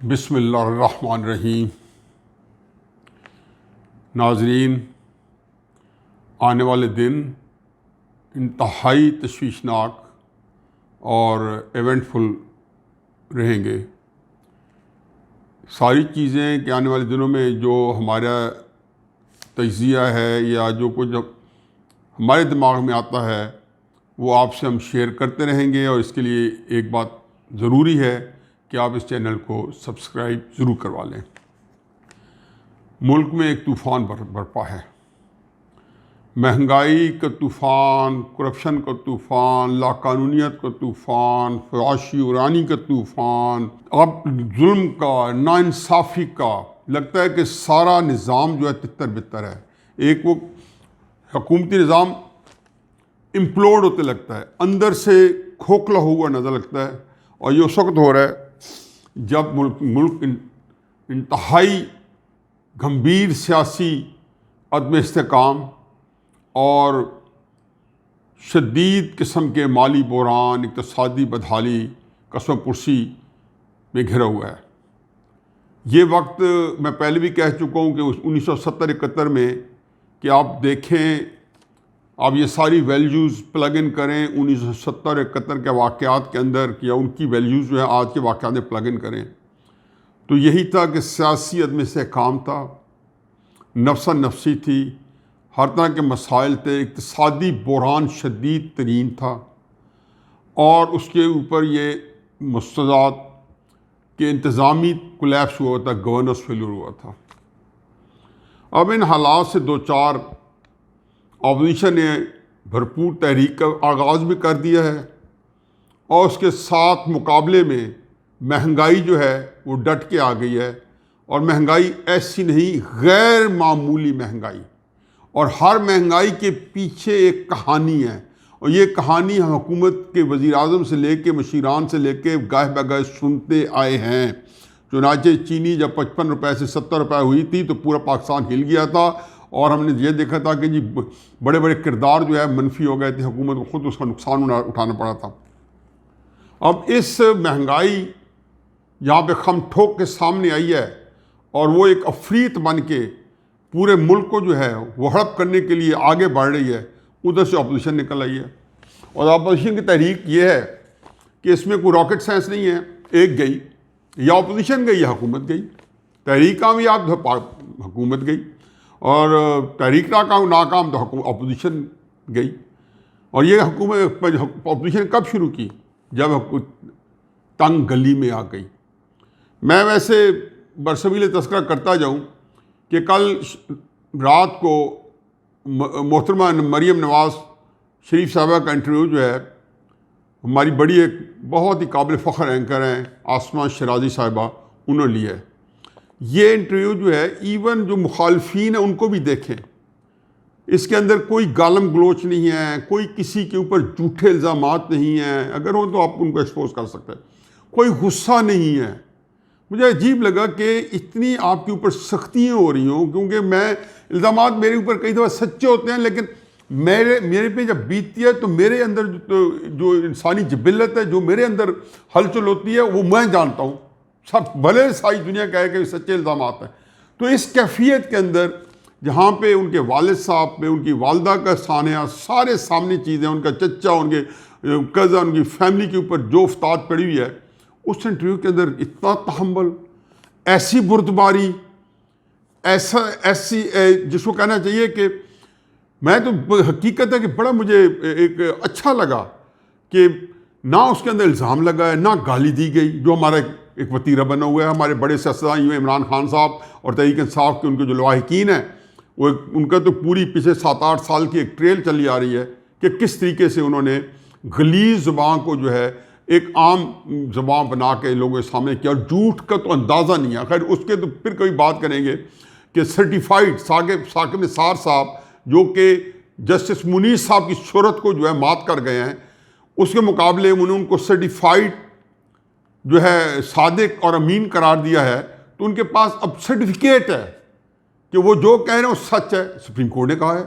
بسم اللہ الرحمن الرحیم۔ ناظرین، آنے والے دن انتہائی تشویشناک اور ایونٹ فل رہیں گے۔ ساری چیزیں کہ آنے والے دنوں میں جو ہمارا تجزیہ ہے یا جو کچھ ہمارے دماغ میں آتا ہے وہ آپ سے ہم شیئر کرتے رہیں گے، اور اس کے لیے ایک بات ضروری ہے کہ آپ اس چینل کو سبسکرائب ضرور کروا لیں۔ ملک میں ایک طوفان برپا ہے، مہنگائی کا طوفان، کرپشن کا طوفان، لاقانونیت کا طوفان، فحاشی ورانی کا طوفان، اب ظلم کا، ناانصافی کا۔ لگتا ہے کہ سارا نظام جو ہے تتر بتر ہے۔ ایک وہ حکومتی نظام امپلوڈ ہوتے لگتا ہے، اندر سے کھوکھلا ہوا نظر لگتا ہے، اور یہ اس وقت ہو رہا ہے جب ملک انتہائی گمبھیر سیاسی عدم استحکام اور شدید قسم کے مالی بحران، اقتصادی بدحالی، قسم پرسی میں گھرا ہوا ہے۔ یہ وقت میں پہلے بھی کہہ چکا ہوں کہ 1970-71 میں کہ آپ دیکھیں، آپ یہ ساری ویلیوز پلگ ان کریں 1970-71 کے واقعات کے اندر، یا ان کی ویلیوز جو ہے آج کے واقعات میں پلگ ان کریں، تو یہی تھا کہ سیاسی عدم استحکام تھا، نفسا نفسی تھی، ہر طرح کے مسائل تھے، اقتصادی بحران شدید ترین تھا، اور اس کے اوپر یہ مستضاد کہ انتظامی کولیپس ہوا تھا، گورننس فیلور ہوا تھا۔ اب ان حالات سے دو چار اپوزیشن نے بھرپور تحریک کا آغاز بھی کر دیا ہے، اور اس کے ساتھ مقابلے میں مہنگائی جو ہے وہ ڈٹ کے آ گئی ہے، اور مہنگائی ایسی نہیں، غیر معمولی مہنگائی، اور ہر مہنگائی کے پیچھے ایک کہانی ہے، اور یہ کہانی ہم حکومت کے وزیر اعظم سے لے کے مشیران سے لے کے گاہے بگاہے سنتے آئے ہیں۔ چنانچہ چینی جب 55 روپے سے 70 روپے ہوئی تھی تو پورا پاکستان ہل گیا تھا، اور ہم نے یہ دیکھا تھا کہ جی بڑے بڑے کردار جو ہے منفی ہو گئے تھے، حکومت کو خود اس کا نقصان اٹھانا پڑا تھا۔ اب اس مہنگائی یہاں پہ خم ٹھوک کے سامنے آئی ہے، اور وہ ایک عفریت بن کے پورے ملک کو جو ہے وہ ہڑپ کرنے کے لیے آگے بڑھ رہی ہے۔ ادھر سے اپوزیشن نکل آئی ہے، اور اپوزیشن کی تحریک یہ ہے کہ اس میں کوئی راکٹ سائنس نہیں ہے، ایک گئی، یا اپوزیشن گئی یا حکومت گئی۔ تحریک کامیاب تو حکومت گئی، اور تحریک ناکام تو اپوزیشن گئی۔ اور یہ اپوزیشن کب شروع کی؟ جب تنگ گلی میں آ گئی۔ میں ویسے برسبیل تذکرہ کرتا جاؤں کہ کل رات کو محترمہ مریم نواز شریف صاحبہ کا انٹرویو جو ہے، ہماری بڑی ایک بہت ہی قابل فخر اینکر ہیں آسماں شرازی صاحبہ، انہوں نے لیا ہے۔ یہ انٹرویو جو ہے ایون جو مخالفین ہیں ان کو بھی دیکھیں، اس کے اندر کوئی گالم گلوچ نہیں ہے، کوئی کسی کے اوپر جھوٹے الزامات نہیں ہیں، اگر ہو تو آپ ان کو ایکسپوز کر سکتے ہیں، کوئی غصہ نہیں ہے۔ مجھے عجیب لگا کہ اتنی آپ کے اوپر سختیاں ہو رہی ہوں، کیونکہ الزامات میرے اوپر کئی دفعہ سچے ہوتے ہیں، لیکن میرے پہ جب بیتتی ہے تو میرے اندر جو انسانی جبلت ہے، جو میرے اندر ہلچل ہوتی ہے، وہ میں جانتا ہوں، سب بھلے ساری دنیا کہے کہ سچے الزامات ہیں۔ تو اس کیفیت کے اندر جہاں پہ ان کے والد صاحب پہ، ان کی والدہ کا سانحہ، سارے سامنے چیزیں، ان کا چچا، ان کے کزن، ان کی فیملی کے اوپر جو افتاد پڑی ہوئی ہے، اس انٹرویو کے اندر اتنا تحمل، ایسی بردباری، ایسی جس کو کہنا چاہیے کہ میں تو حقیقت ہے کہ بڑا مجھے ایک اچھا لگا کہ نہ اس کے اندر الزام لگا ہے، نہ گالی دی گئی، جو ہمارا ایک وتیرہ بنا ہوا ہے۔ ہمارے بڑے سیاستدان یوں عمران خان صاحب اور تحریک انصاف کے ان کے جو لواحقین ہیں، وہ ان کا تو پوری پچھلے 7-8 سال کی ایک ٹریل چلی آ رہی ہے کہ کس طریقے سے انہوں نے غلیظ زبان کو جو ہے ایک عام زبان بنا کے لوگوں کے سامنے کیا، اور جھوٹ کا تو اندازہ نہیں ہے۔ خیر اس کے تو پھر کبھی بات کریں گے کہ سرٹیفائڈ ثاقب نثار صاحب، جو کہ جسٹس منیر صاحب کی شہرت کو جو ہے مات کر گئے ہیں، اس کے مقابلے میں انہوں نے ان کو سرٹیفائڈ جو ہے صادق اور امین قرار دیا ہے، تو ان کے پاس اب سرٹیفکیٹ ہے کہ وہ جو کہہ رہے ہیں وہ سچ ہے۔ سپریم کورٹ نے کہا ہے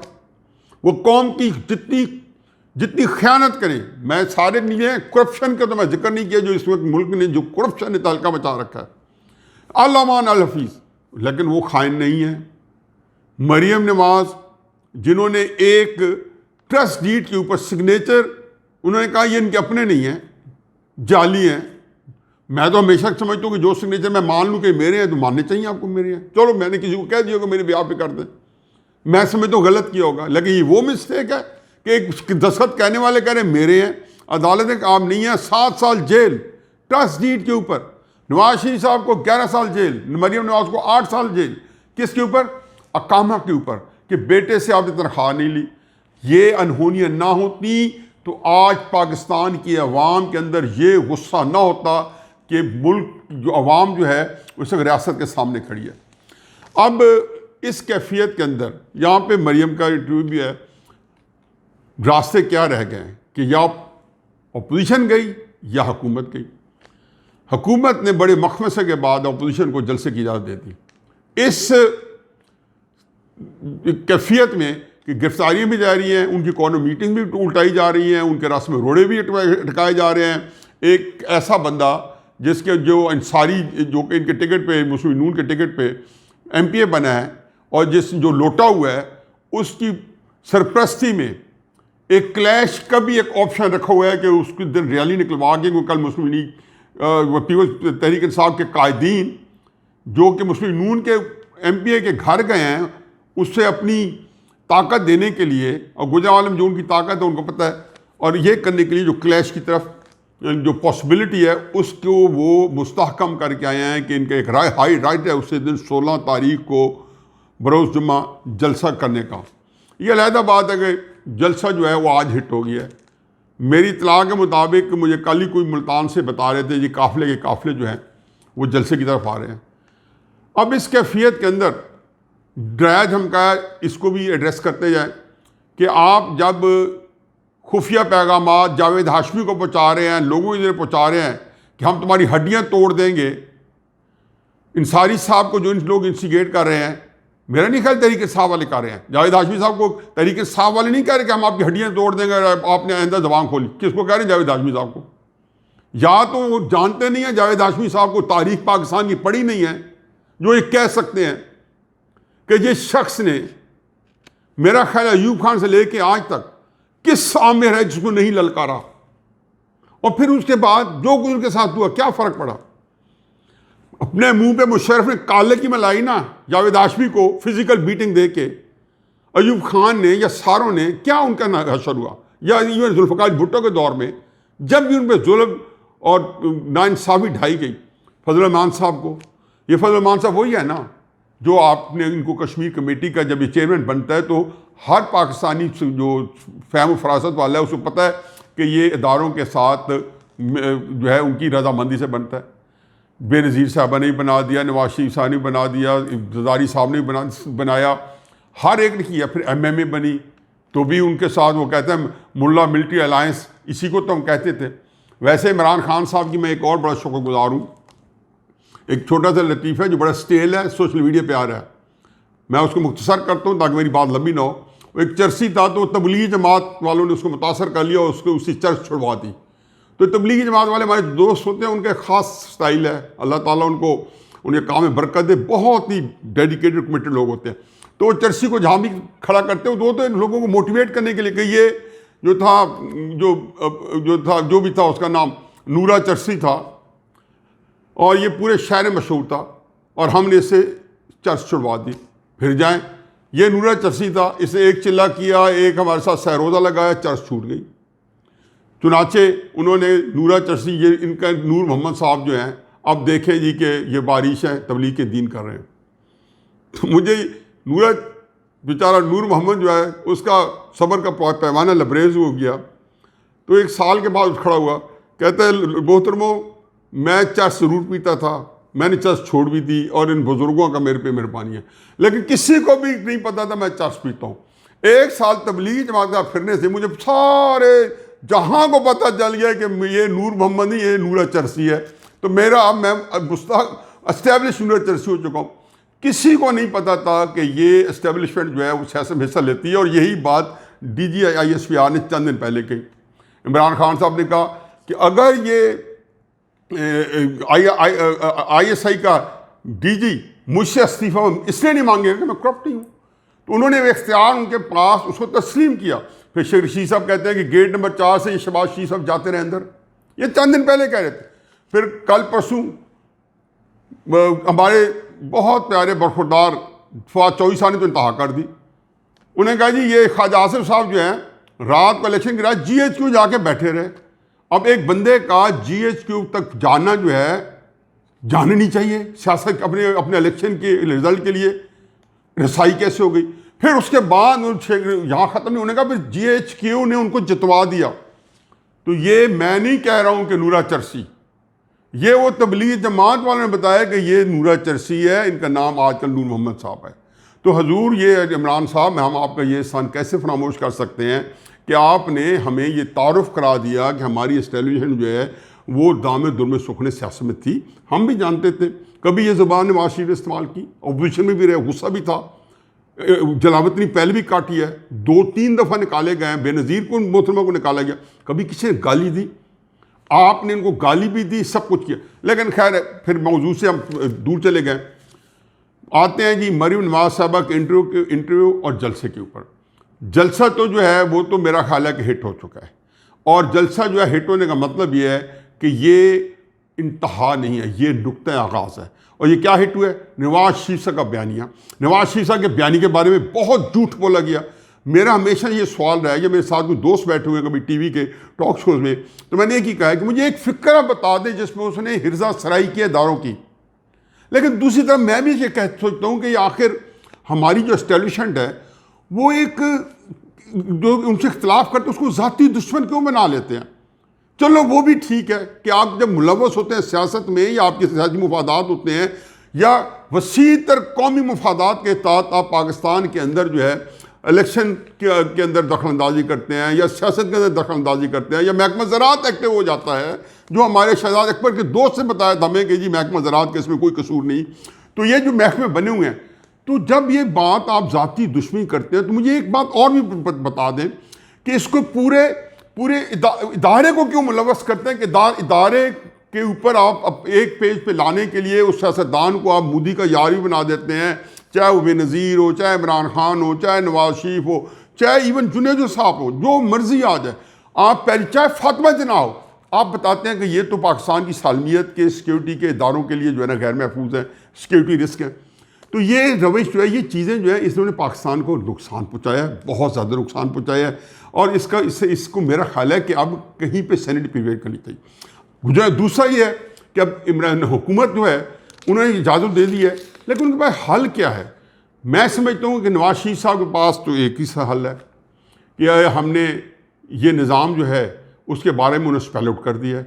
وہ قوم کی جتنی خیانت کریں، میں سارے نہیں ہیں، کرپشن کا تو میں ذکر نہیں کیا جو اس وقت ملک نے جو کرپشن نے تہلکہ مچا رکھا ہے، علامہ الحفیظ، لیکن وہ خائن نہیں ہے۔ مریم نواز جنہوں نے ایک ٹرسٹ ڈیڈ کے اوپر سگنیچر، انہوں نے کہا یہ ان کے اپنے نہیں ہیں، جعلی ہیں۔ میں تو ہمیشہ سمجھتا ہوں کہ جو سگنیچر میں مان لوں کہ میرے ہیں تو ماننے چاہیے آپ کو میرے ہیں، چلو میں نے کسی کو کہہ دیا کہ میرے بیاہ پہ کر دیں، میں سمجھتا ہوں غلط کیا ہوگا، لیکن یہ وہ مسٹیک ہے کہ ایک دستخط کہنے والے کہہ رہے ہیں میرے ہیں، عدالت نے کہا نہیں ہے، 7 سال جیل ٹرسٹ ڈیڈ کے اوپر۔ نواز شریف صاحب کو 11 سال جیل، مریم نواز کو 8 سال جیل، کس کے اوپر؟ اقامہ کے اوپر، کہ بیٹے سے آپ نے تنخواہ نہیں لی۔ یہ انہونیاں نہ ہوتی تو آج پاکستان کی عوام کے اندر یہ غصہ نہ ہوتا کہ ملک جو عوام جو ہے اس وقت ریاست کے سامنے کھڑی ہے۔ اب اس کیفیت کے اندر یہاں پہ مریم کا انٹرویو بھی ہے، راستے کیا رہ گئے ہیں کہ یا اپوزیشن گئی یا حکومت گئی۔ حکومت نے بڑے مخمصے کے بعد اپوزیشن کو جلسے کی اجازت دے دی۔ اس کیفیت میں کہ گرفتاریاں بھی جاری ہیں، ان کی کورنر میٹنگ بھی الٹائی جا رہی ہیں، ان کے رسم روڑے بھی اٹکائے جا رہے ہیں۔ ایک ایسا بندہ جس کے جو انصاری جو کہ ان کے ٹکٹ پہ مسلم نون کے ٹکٹ پہ ایم پی اے بنا ہے اور جو لوٹا ہوا ہے، اس کی سرپرستی میں ایک کلیش کا بھی ایک آپشن رکھا ہوا ہے کہ اس کے دن ریلی نکلوا کے کل مسلم لیگ پیپلز تحریک انصاف کے قائدین جو کہ مسلم نون کے ایم پی اے کے گھر گئے ہیں، اس سے اپنی طاقت دینے کے لیے، اور گوجرانوالے میں جو ان کی طاقت ہے ان کو پتہ ہے، اور یہ کرنے کے لیے جو کلیش کی طرف جو پاسبلٹی ہے اس کو وہ مستحکم کر کے آئے ہیں کہ ان کا ایک ہائی رائٹ ہے اسی دن 16 تاریخ کو بروز جمعہ جلسہ کرنے کا۔ یہ علیحدہ بات ہے کہ جلسہ جو ہے وہ آج ہٹ ہو گیا ہے۔ میری اطلاع کے مطابق مجھے کل ہی کوئی ملتان سے بتا رہے تھے یہ قافلے کے قافلے جو ہیں وہ جلسے کی طرف آ رہے ہیں۔ اب اس کیفیت کے اندر ڈرایا دھمکایا اس کو بھی ایڈریس کرتے جائیں کہ آپ جب خفیہ پیغامات جاوید ہاشمی کو پہنچا رہے ہیں، لوگوں کی طرف پہنچا رہے ہیں کہ ہم تمہاری ہڈیاں توڑ دیں گے، انصاری صاحب کو جو ان لوگ انسٹیگیٹ کر رہے ہیں، میرا نہیں خیال تحریک انصاف والے کر رہے ہیں، جاوید ہاشمی صاحب کو تحریک انصاف والے نہیں کہہ رہے کہ ہم آپ کی ہڈیاں توڑ دیں گے، آپ نے آئندہ زبان کھولی۔ کس کو کہہ رہے ہیں؟ جاوید ہاشمی صاحب کو۔ یا تو وہ جانتے نہیں ہیں جاوید ہاشمی صاحب کو تاریخ پاکستان کی پڑھی نہیں ہے جو یہ کہہ سکتے ہیں کہ یہ شخص نے میرا خیال ایوب خان سے لے کے آج تک کس عامر ہے جس کو نہیں للکارا، اور پھر اس کے بعد جو کچھ ان کے ساتھ ہوا کیا فرق پڑا؟ اپنے منہ پہ مشرف نے کالے کی ملائی نا جاوید ہاشمی کو فزیکل بیٹنگ دے کے، ایوب خان نے یا ساروں نے کیا ان کا حشر ہوا؟ یا ایون ذوالفقار بھٹو کے دور میں جب بھی ان پہ ظلم اور ناانصافی ڈھائی گئی، فضل الرحمان صاحب کو، یہ فضل الرحمان صاحب وہی ہے نا جو آپ نے ان کو کشمیر کمیٹی کا جب یہ چیئرمین بنتا ہے تو ہر پاکستانی جو فہم و فراست والا ہے اس کو پتہ ہے کہ یہ اداروں کے ساتھ جو ہے ان کی رضامندی سے بنتا ہے۔ بے نظیر صاحبہ نے بھی بنا دیا، نواز شریف صاحب نے بھی بنا دیا، زرداری صاحب نے بھی بنایا، ہر ایک نے کیا۔ پھر ایم ایم اے بنی تو بھی ان کے ساتھ وہ کہتے ہیں ملا ملٹری الائنس، اسی کو تو ہم کہتے تھے۔ ویسے عمران خان صاحب کی میں ایک اور بڑا شکر گزار ہوں، ایک چھوٹا سا لطیفہ ہے جو بڑا سٹیل ہے، سوشل میڈیا پہ آ رہا ہے، میں اس کو مختصر کرتا ہوں تاکہ میری بات لمبی نہ ہو۔ وہ ایک چرسی تھا تو تبلیغی جماعت والوں نے اس کو متاثر کر لیا اور اس کو اسی چرچ چھڑوا دی۔ تو تبلیغی جماعت والے ہمارے دوست ہوتے ہیں، ان کا خاص سٹائل ہے، اللہ تعالیٰ ان کو ان کے کام میں برکت دے، بہت ہی ڈیڈیکیٹڈ کمیٹڈ لوگ ہوتے ہیں۔ تو وہ چرسی کو جہاں بھی کھڑا کرتے ہیں تو ان لوگوں کو موٹیویٹ کرنے کے لیے کہ یہ جو تھا جو بھی تھا اس کا نام نورا چرسی تھا اور یہ پورے شہر میں مشہور تھا اور ہم نے اسے چرچ چھڑوا دی، پھر جائیں۔ یہ نورا چرسی تھا، اس نے ایک چلا کیا، ایک ہمارے ساتھ سہروزہ لگایا، چرچ چھوٹ گئی۔ چنانچہ انہوں نے نورا چرسی، یہ ان کا نور محمد صاحب جو ہیں، اب دیکھیں جی کہ یہ بارش ہے تبلیغ کے دین کر رہے ہیں۔ تو مجھے نورا بیچارہ نور محمد جو ہے اس کا صبر کا پیمانہ لبریز ہو گیا۔ تو ایک سال کے بعد کھڑا ہوا، کہتا ہے محترمو میں چرس ضرور پیتا تھا، میں نے چرس چھوڑ بھی دی اور ان بزرگوں کا میرے پہ مہربانی ہے، لیکن کسی کو بھی نہیں پتا تھا میں چرس پیتا ہوں۔ ایک سال تبلیغی جماعت کا پھرنے سے مجھے سارے جہاں کو پتہ چل گیا کہ یہ نور محمد نہیں، یہ نورا چرسی ہے۔ تو میرا اب میں اسٹیبلش نورا چرسی ہو چکا ہوں۔ کسی کو نہیں پتا تھا کہ یہ اسٹیبلشمنٹ جو ہے وہ سیاست میں حصہ لیتی ہے، اور یہی بات D G I S P R نے چند دن پہلے کہی۔ عمران خان صاحب نے کہا کہ اگر یہ آئی ایس آئی کا ڈی جی مجھ سے استعفیٰ اس لیے نہیں مانگے کہ میں کرپٹ ہی ہوں. تو انہوں نے اختیار ان کے پاس اس کو تسلیم کیا. پھر شیخ رشید صاحب کہتے ہیں کہ گیٹ نمبر 4 سے یہ شہباز شریف صاحب جاتے رہے اندر. یہ چند دن پہلے کہہ رہے تھے. پھر کل پرسوں ہمارے بہت پیارے برخوردار فواد چودھری صاحب نے تو انتہا کر دی. انہیں کہا جی یہ خواجہ آصف صاحب جو ہیں رات کو الیکشن کے رات GHQ جا کے بیٹھے رہے. اب ایک بندے کا GHQ تک جانا جو ہے جانا نہیں چاہیے. سیاست اپنے الیکشن کے رزلٹ کے لیے رسائی کیسے ہو گئی. پھر اس کے بعد یہاں ختم نہیں ہونے کا پھر GHQ نے ان کو جتوا دیا. تو یہ میں نہیں کہہ رہا ہوں کہ نورا چرسی، یہ وہ تبلیغ جماعت والوں نے بتایا کہ یہ نورا چرسی ہے، ان کا نام آج کل نور محمد صاحب ہے. تو حضور یہ عمران صاحب ہم آپ کا یہ احسان کیسے فراموش کر سکتے ہیں کہ آپ نے ہمیں یہ تعارف کرا دیا کہ ہماری اسٹیبلشمنٹ جو ہے وہ دام درم سکھنے سیاست میں تھی. ہم بھی جانتے تھے. کبھی یہ زبان نواز شریف نے استعمال کی، اپوزیشن میں بھی رہے، غصہ بھی تھا. جلاوطنی نے پہلے بھی کاٹی ہے، 2-3 دفعہ نکالے گئے ہیں. بے نظیر کو محترمہ کو نکالا گیا. کبھی کسی نے گالی دی؟ آپ نے ان کو گالی بھی دی، سب کچھ کیا. لیکن خیر پھر موضوع سے ہم دور چلے گئے. آتے ہیں جی مریم نواز صاحبہ کے انٹرویو اور جلسے کے اوپر. جلسہ تو جو ہے وہ تو میرا خیال ہے کہ ہٹ ہو چکا ہے. اور جلسہ جو ہے ہٹ ہونے کا مطلب یہ ہے کہ یہ انتہا نہیں ہے، یہ نقطۂ آغاز ہے. اور یہ کیا ہٹ ہوا ہے؟ نواز شریف صاحب کا بیانیہ. نواز شریف صاحب کے بیانیے کے بارے میں بہت جھوٹ بولا گیا. میرا ہمیشہ یہ سوال رہا ہے کہ میرے ساتھ کوئی دوست بیٹھے ہوئے کبھی ٹی وی کے ٹاک شوز میں، تو میں نے ایک ہی کہا ہے کہ مجھے ایک فکرہ بتا دیں جس میں اس نے حرزہ سرائی کی اداروں کی. لیکن دوسری طرف میں بھی یہ سوچتا ہوں کہ یہ آخر ہماری جو اسٹیبلشمنٹ ہے وہ ایک جو ان سے اختلاف کرتے اس کو ذاتی دشمن کیوں بنا لیتے ہیں؟ چلو وہ بھی ٹھیک ہے کہ آپ جب ملوث ہوتے ہیں سیاست میں یا آپ کے سیاسی مفادات ہوتے ہیں یا وسیع تر قومی مفادات کے تحت آپ پاکستان کے اندر جو ہے الیکشن کے اندر دخل اندازی کرتے ہیں یا سیاست کے اندر دخل اندازی کرتے ہیں یا محکمہ زراعت ایکٹیو ہو جاتا ہے، جو ہمارے شہزاد اکبر کے دوست سے بتایا تھا ہمیں کہ جی محکمہ زراعت کے اس میں کوئی قصور نہیں. تو یہ جو محکمے بنے ہوئے ہیں، تو جب یہ بات آپ ذاتی دشمنی کرتے ہیں تو مجھے ایک بات اور بھی بتا دیں کہ اس کو پورے ادارے کو کیوں ملوث کرتے ہیں کہ ادارے کے اوپر آپ ایک پیج پہ لانے کے لیے اس سیاستدان کو آپ مودی کا یار بھی بنا دیتے ہیں، چاہے وہ بے نظیر ہو، چاہے عمران خان ہو، چاہے نواز شریف ہو، چاہے ایون جنید صاحب ہو، جو مرضی آ جائے. آپ پہلے چاہے فاطمہ جناح ہو، آپ بتاتے ہیں کہ یہ تو پاکستان کی سالمیت کے سیکیورٹی کے اداروں کے لیے جو ہے نا غیر محفوظ ہیں، سیکیورٹی رسک ہے. تو یہ روش جو ہے، یہ چیزیں جو ہے اس نے پاکستان کو نقصان پہنچایا ہے، بہت زیادہ نقصان پہنچایا ہے. اور اس کو میرا خیال ہے کہ اب کہیں پہ سینیٹی پریویل کرنی چاہیے. دوسرا یہ ہے کہ اب عمران حکومت جو ہے انہوں نے اجازت دے دی ہے، لیکن ان کے پاس حل کیا ہے؟ میں سمجھتا ہوں کہ نواز شریف صاحب کے پاس تو ایک ہی سا حل ہے کہ ہم نے یہ نظام جو ہے اس کے بارے میں انہیں اسپیل آؤٹ کر دیا ہے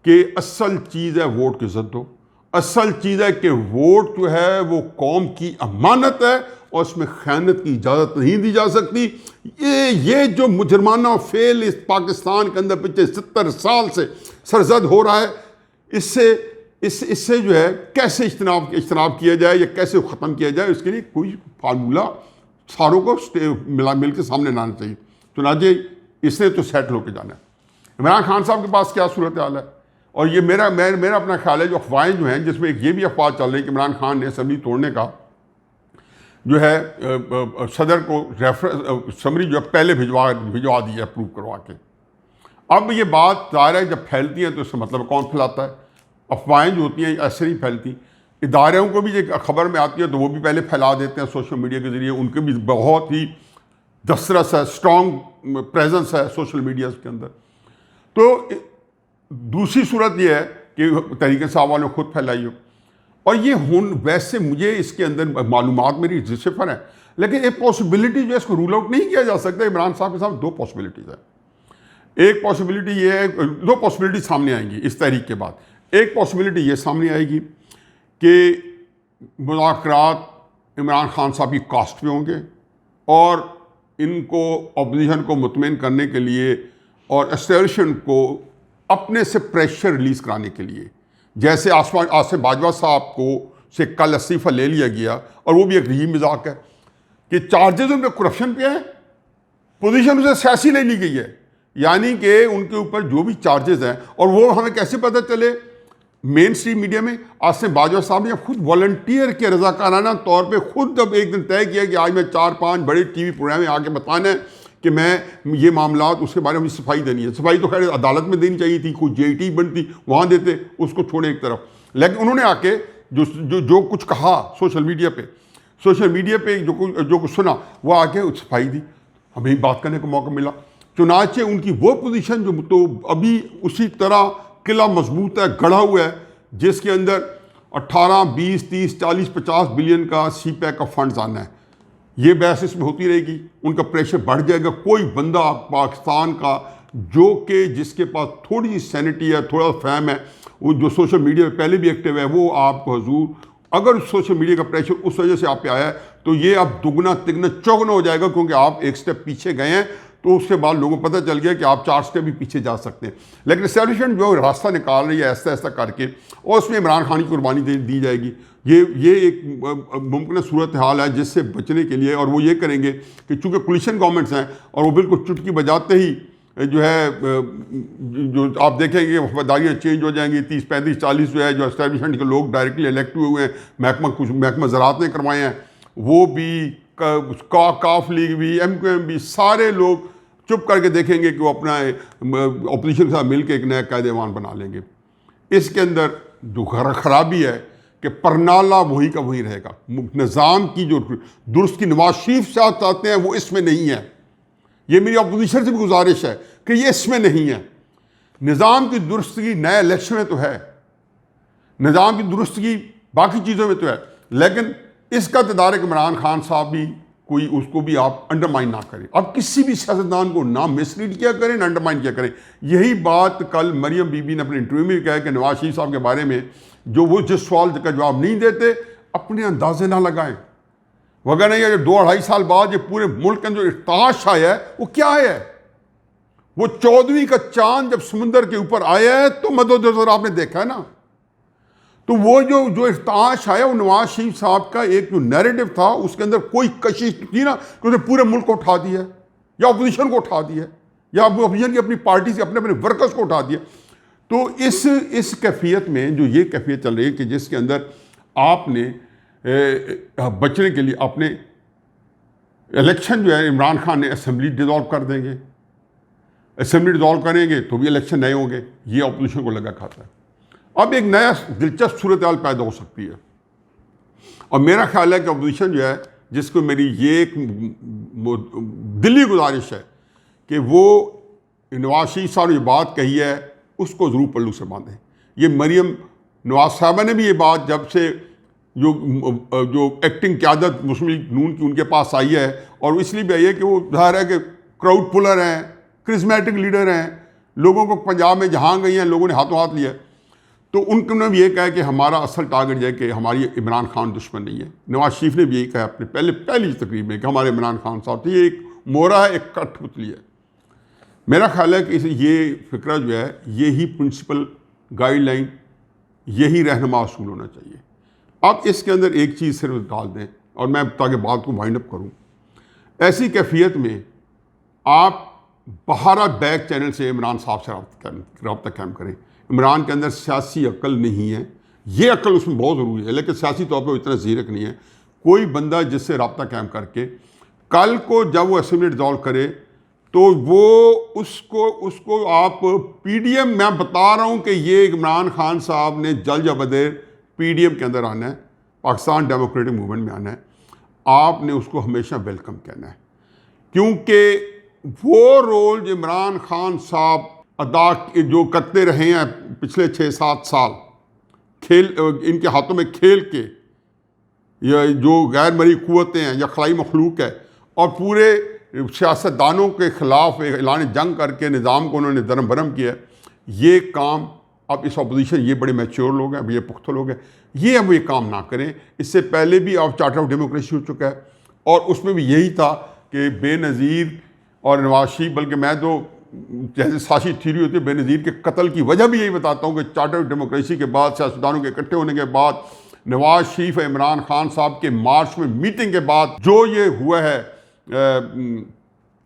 کہ اصل چیز ہے ووٹ کی عزت دو. اصل چیز ہے کہ ووٹ جو ہے وہ قوم کی امانت ہے اور اس میں خیانت کی اجازت نہیں دی جا سکتی. یہ جو مجرمانہ فعل اس پاکستان کے اندر پچھلے 70 سال سے سرزد ہو رہا ہے، اس سے جو ہے کیسے اجتناب کیا جائے یا کیسے ختم کیا جائے، اس کے لیے کوئی فارمولہ ساروں کو مل کے سامنے لانا چاہیے. چنانچہ اس نے تو سیٹل ہو کے جانا ہے. عمران خان صاحب کے پاس کیا صورتحال ہے؟ اور یہ میرا اپنا خیال ہے جو افواہیں جو ہیں، جس میں ایک یہ بھی افواہ چل رہی ہے کہ عمران خان نے اسمبلی توڑنے کا جو ہے صدر کو سمری جو ہے پہلے بھجوا دی ہے اپروو کروا کے. اب یہ بات ظاہر ہے جب پھیلتی ہیں تو اس کا مطلب کون پھیلاتا ہے؟ افواہیں جو ہوتی ہیں ایسے نہیں پھیلتی. اداروں کو بھی یہ خبر میں آتی ہے تو وہ بھی پہلے پھیلا دیتے ہیں سوشل میڈیا کے ذریعے. ان کے بھی بہت ہی دسترس ہے، اسٹرانگ پریزنس ہے سوشل میڈیا کے اندر. تو دوسری صورت یہ ہے کہ تحریک انصاف والوں نے خود پھیلائی ہو. اور یہ ویسے مجھے اس کے اندر معلومات میری صفر ہیں، لیکن ایک پاسبلٹی جو ہے اس کو رول آؤٹ نہیں کیا جا سکتا. عمران صاحب کے ساتھ 2 پاسبلٹیز ہیں. ایک پاسبلٹی یہ ہے، 2 پاسبلٹی سامنے آئیں گی اس تحریک کے بعد. ایک پاسبلٹی یہ سامنے آئے گی کہ مذاکرات عمران خان صاحب کی کاسٹ پہ ہوں گے اور ان کو اپوزیشن کو مطمئن کرنے کے لیے اور اسٹیبلشمنٹ کو اپنے سے پریشر ریلیز کرانے کے لیے، جیسے آصف باجوہ صاحب کو سے کل استعفیٰ لے لیا گیا اور وہ بھی ایک رحیم مذاق ہے کہ چارجز ان پہ کرپشن پہ ہیں، پوزیشن اسے سیاسی لے لی گئی ہے. یعنی کہ ان کے اوپر جو بھی چارجز ہیں، اور وہ ہمیں کیسے پتہ چلے مین اسٹریم میڈیا میں آصف باجوہ صاحب نے خود والنٹیئر کے رضاکارانہ طور پہ خود اب ایک دن طے کیا کہ آج میں 4-5 بڑے ٹی وی پروگرام میں آ کے بتانا ہے کہ میں یہ معاملات اس کے بارے میں صفائی دینی ہے. صفائی تو خیر عدالت میں دینی چاہیے تھی, کوئی JIT بنتی وہاں دیتے, اس کو چھوڑے ایک طرف. لیکن انہوں نے آ کے جو کچھ کہا سوشل میڈیا پہ جو کچھ سنا وہ آ کے صفائی دی, ہمیں بات کرنے کا موقع ملا. چنانچہ ان کی وہ پوزیشن جو تو ابھی اسی طرح قلعہ مضبوط ہے, گڑھا ہوا ہے, جس کے اندر 18, 20, 30, 40, 50 بلین کا CPEC کا فنڈز آنا ہے. یہ بحث اس میں ہوتی رہے گی, ان کا پریشر بڑھ جائے گا. کوئی بندہ پاکستان کا جو کہ جس کے پاس تھوڑی سی سینٹی ہے, تھوڑا فہم ہے, وہ جو سوشل میڈیا پہ پہلے بھی ایکٹیو ہے, وہ آپ کو حضور اگر سوشل میڈیا کا پریشر اس وجہ سے آپ پہ آیا ہے تو یہ اب دگنا تگنا چوگنا ہو جائے گا, کیونکہ آپ ایک سٹیپ پیچھے گئے ہیں تو اس کے بعد لوگوں کو پتہ چل گیا کہ آپ 4 سٹیپ بھی پیچھے جا سکتے ہیں. لیکن اسٹیبلشمنٹ جو راستہ نکال رہی ہے ایسا کر کے, اور اس میں عمران خان کی قربانی دی جائے گی. یہ ایک ممکنہ صورتحال ہے جس سے بچنے کے لیے, اور وہ یہ کریں گے کہ چونکہ کولیشن گورنمنٹس ہیں اور وہ بالکل چٹکی بجاتے ہی جو ہے جو آپ دیکھیں گے وفاداریاں چینج ہو جائیں گی. 30, 35, 40 جو ہے جو اسٹیبلشمنٹ کے لوگ ڈائریکٹلی الیکٹ ہوئے ہیں, محکمہ زراعت نے کروائے ہیں, وہ بھی کاف لیگ بھی, MQM بھی, سارے لوگ چپ کر کے دیکھیں گے کہ وہ اپنا اپوزیشن کے ساتھ مل کے ایک نیا قائد ایمان بنا لیں گے. اس کے اندر جو خرابی ہے کہ پرنالہ وہی کا وہی رہے گا. نظام کی جو درست کی نواز شریف چاہتے ہیں وہ اس میں نہیں ہے. یہ میری اپوزیشن سے بھی گزارش ہے کہ یہ اس میں نہیں ہے. نظام کی درستگی نئے الیکشن میں تو ہے, نظام کی درستگی باقی چیزوں میں تو ہے, لیکن اس کا تدارک عمران خان صاحب بھی کوئی اس کو بھی آپ انڈرمائن نہ کریں. اب کسی بھی سیاستدان کو نہ مسلیڈ کیا کریں نہ انڈرمائن کیا کریں. یہی بات کل مریم بی بی نے اپنے انٹرویو میں کہا کہ نواز شریف صاحب کے بارے میں جو وہ جس سوال کا جواب نہیں دیتے اپنے اندازے نہ لگائیں, وغیرہ یہ 2-2.5 سال بعد یہ پورے ملک کے جو ارتعاش آیا ہے وہ کیا ہے. وہ 14ویں کا چاند جب سمندر کے اوپر آیا ہے تو مدد آپ نے دیکھا ہے نا. تو وہ جو ارتعاش آیا وہ نواز شریف صاحب کا ایک جو نیریٹو تھا اس کے اندر کوئی کشش تھی نا کہ اس نے پورے ملک کو اٹھا دیا یا اپوزیشن کو اٹھا دیا یا اپوزیشن کی اپنی پارٹی سے اپنے ورکرز کو اٹھا دیا. تو اس کیفیت میں جو یہ کیفیت چل رہی ہے کہ جس کے اندر آپ نے بچنے کے لیے اپنے الیکشن جو ہے عمران خان نے اسمبلی ڈیزالو کر دیں گے, اسمبلی ڈیزالو کریں گے تو بھی الیکشن نئے ہوں گے. یہ اپوزیشن کو لگا کھاتا ہے. اب ایک نیا دلچسپ صورتحال پیدا ہو سکتی ہے, اور میرا خیال ہے کہ اپوزیشن جو ہے جس کو میری یہ ایک دلی گزارش ہے کہ وہ نواز شریف صاحب نے یہ بات کہی ہے اس کو ضرور پلو سے باندھیں. یہ مریم نواز صاحبہ نے بھی یہ بات جب سے جو ایکٹنگ قیادت مسلم لیگ نون کی ان کے پاس آئی ہے, اور اس لیے بھی آئی ہے کہ وہ ظاہر ہے کہ کراؤڈ پلر ہیں, کرزمیٹک لیڈر ہیں, لوگوں کو پنجاب میں جہاں گئی ہیں لوگوں نے ہاتھوں ہاتھ لیا, تو ان نے بھی یہ کہا کہ ہمارا اصل ٹارگٹ یہ ہے کہ ہماری عمران خان دشمن نہیں ہے. نواز شریف نے بھی یہی کہا اپنے پہلی تقریب میں کہ ہمارے عمران خان صاحب تھے. یہ ایک مورا ہے, ایک کٹھ پتلی ہے. میرا خیال ہے کہ یہ فکرہ جو ہے یہی پرنسپل گائیڈ لائن, یہی رہنما اصول ہونا چاہیے. اب اس کے اندر ایک چیز صرف ڈال دیں اور میں تاکہ بات کو وائنڈ اپ کروں. ایسی کیفیت میں آپ بہارا بیک چینل سے عمران صاحب سے رابطہ قائم کریں. عمران کے اندر سیاسی عقل نہیں ہے, یہ عقل اس میں بہت ضروری ہے, لیکن سیاسی طور پہ وہ اتنا زیرک نہیں ہے. کوئی بندہ جس سے رابطہ قائم کر کے کل کو جب وہ اسمبلی ڈیزالو کرے تو وہ اس کو آپ PDM, میں بتا رہا ہوں کہ یہ عمران خان صاحب نے جل یا بدیر PDM کے اندر آنا ہے, پاکستان ڈیموکریٹک موومنٹ میں آنا ہے. آپ نے اس کو ہمیشہ ویلکم کہنا ہے, کیونکہ وہ رول جو عمران خان صاحب ادا جو کرتے رہے ہیں پچھلے 6-7 سال, ان کے ہاتھوں میں کھیل کے, یا جو غیر مرئی قوتیں ہیں یا خلائی مخلوق ہے, اور پورے سیاستدانوں کے خلاف اعلان جنگ کر کے نظام کو انہوں نے درم برم کیا. یہ کام اب اس اپوزیشن, یہ بڑے میچور لوگ ہیں, یہ پختہ لوگ ہیں, یہ اب یہ کام نہ کریں. اس سے پہلے بھی اب چارٹر آف ڈیموکریسی ہو چکا ہے, اور اس میں بھی یہی تھا کہ بے نظیر اور نواز شریف, بلکہ میں تو جیسے ساشی تھیوری ہوتی ہے بے نظیر کے قتل کی وجہ بھی یہی بتاتا ہوں کہ چارٹر آف ڈیموکریسی کے بعد, سیاستدانوں کے اکٹھے ہونے کے بعد, نواز شریف عمران خان صاحب کے مارچ میں میٹنگ کے بعد جو یہ ہوا ہے,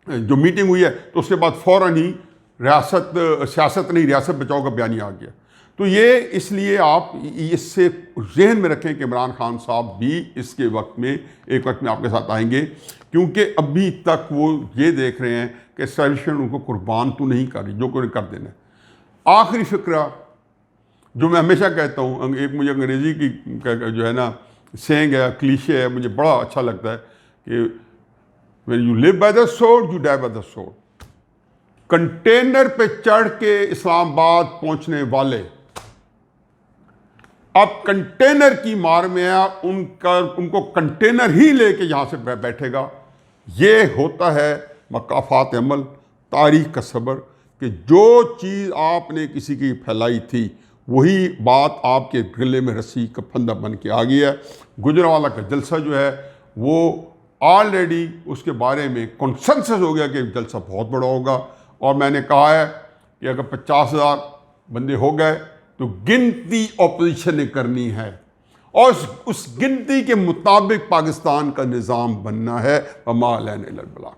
جو میٹنگ ہوئی ہے, تو اس کے بعد فوراً ہی سیاست نہیں ریاست بچاؤ کا بیانیہ آ گیا. تو یہ اس لیے آپ اس سے ذہن میں رکھیں کہ عمران خان صاحب بھی اس کے وقت میں ایک وقت میں آپ کے ساتھ آئیں گے، کیونکہ ابھی تک وہ یہ دیکھ رہے ہیں کہ اسٹیبلشمنٹ ان کو قربان تو نہیں کر رہی، جو کوئی کر دینا ہے۔ آخری فقرہ جو میں ہمیشہ کہتا ہوں، ایک مجھے انگریزی کی جو ہے نا سینگ ہے، کلیشے ہے، مجھے بڑا اچھا لگتا ہے کہ when you live by the sword you die by the sword۔ Container پہ چڑھ کے اسلام آباد پہنچنے والے اب کنٹینر کی مار میں ان کو کنٹینر ہی لے کے یہاں سے بیٹھے گا۔ یہ ہوتا ہے مقافات عمل، تاریخ کا صبر، کہ جو چیز آپ نے کسی کی پھیلائی تھی وہی بات آپ کے گلے میں رسی کا پھندہ بن کے آ گئی ہے۔ گجرانوالہ کا جلسہ جو ہے وہ آلریڈی اس کے بارے میں کنسنسس ہو گیا کہ جلسہ بہت بڑا ہوگا، اور میں نے کہا ہے کہ اگر 50,000 بندے ہو گئے تو گنتی اپوزیشن نے کرنی ہے، اور اس گنتی کے مطابق پاکستان کا نظام بننا ہے۔ وما علینا الا البلاغ۔